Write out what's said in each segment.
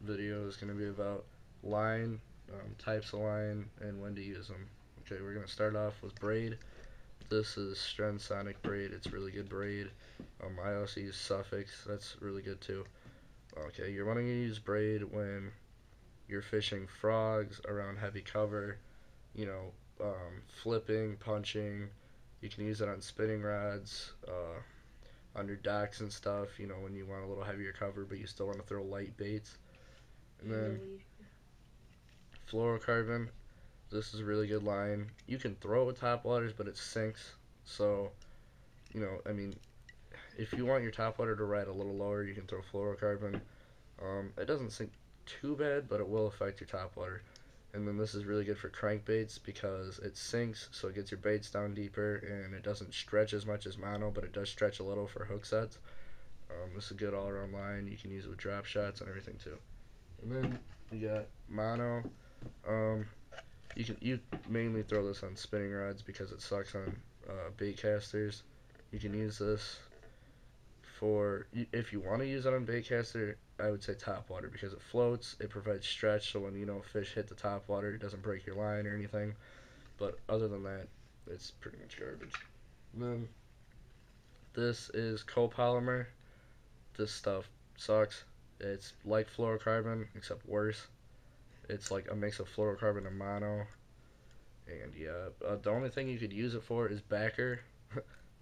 video is going to be about line, types of line, and when to use them. Okay, we're going to start off with braid. This is Stren-Sonic braid. It's really good braid. I also use Suffix. That's really good too. Okay, you're wanting to use braid when you're fishing frogs around heavy cover, you know, flipping, punching. You can use it on spinning rods, on your docks and stuff, when you want a little heavier cover but you still want to throw light baits. And then fluorocarbon, this is a really good line. You can throw it with top waters, but it sinks. So, I mean, if you want your top water to ride a little lower, you can throw fluorocarbon. It doesn't sink too bad, but it will affect your top water. And then this is really good for crankbaits because it sinks, so it gets your baits down deeper, and it doesn't stretch as much as mono, but it does stretch a little for hook sets. This is a good all-around line. You can use it with drop shots and everything too. And then you got mono. Um, you mainly throw this on spinning rods because it sucks on bait casters. You can use this for if you want to use it on bait caster. I would say top water because it floats. It provides stretch, so when fish hit the top water, it doesn't break your line or anything. But other than that, it's pretty much garbage. Then this is copolymer. This stuff sucks. It's like fluorocarbon except worse. It's like a mix of fluorocarbon and mono. And yeah, the only thing you could use it for is backer.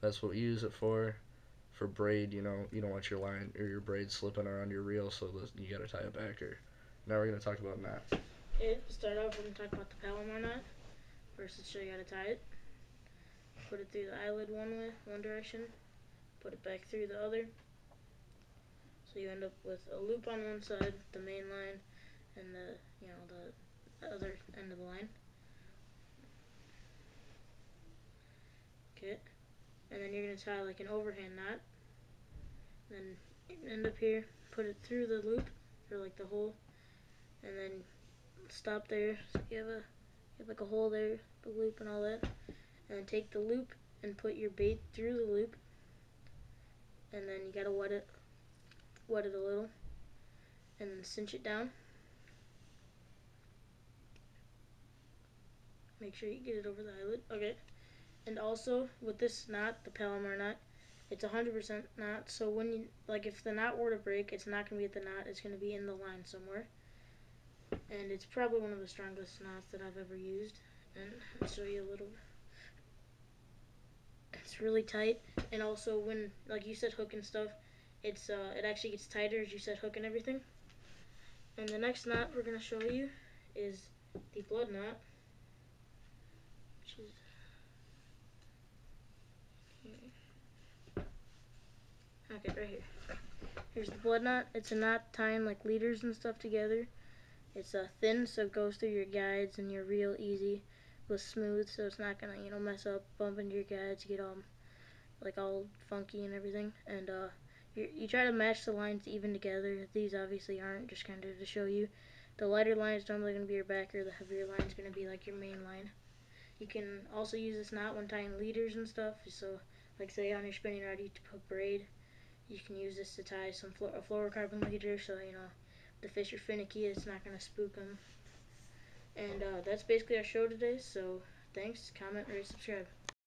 That's what we use it for. For braid, you don't want your line or your braid slipping around your reel, so you gotta tie a backer. Now we're gonna talk about knots. Okay, to start off, we're going to talk about the Palomar knot. First, let's show you how to tie it. Put it through the eyelid one direction. Put it back through the other. So you end up with a loop on one side, the main line, and the other end of the line. Okay, and then you're going to tie like an overhand knot. Then end up here, put it through the loop, or like the hole, and then stop there. So you have like a hole there, the loop and all that. And then take the loop and put your bait through the loop, and then you gotta wet it a little, and then cinch it down. Make sure you get it over the eyelid. Okay. And also with this knot, the Palomar knot, it's 100% knot. So when you if the knot were to break, it's not gonna be at the knot. It's gonna be in the line somewhere. And it's probably one of the strongest knots that I've ever used. And I'll show you a little. It's really tight. And also when like you said hook and stuff, it actually gets tighter as you said hook and everything. And the next knot we're gonna show you is the blood knot, which is okay, right here. Here's the blood knot. It's a knot tying like leaders and stuff together. It's thin, so it goes through your guides and your reel easy. It goes smooth, so it's not gonna mess up, bump into your guides, get all funky and everything. And you try to match the lines even together. These obviously aren't, just kind of to show you. The lighter line is normally going to be your backer. The heavier line is going to be like your main line. You can also use this knot when tying leaders and stuff. So, like say on your spinning rod, you put braid. You can use this to tie a fluorocarbon leader. So the fish are finicky. It's not going to spook them. And that's basically our show today. So thanks. Comment, rate, subscribe.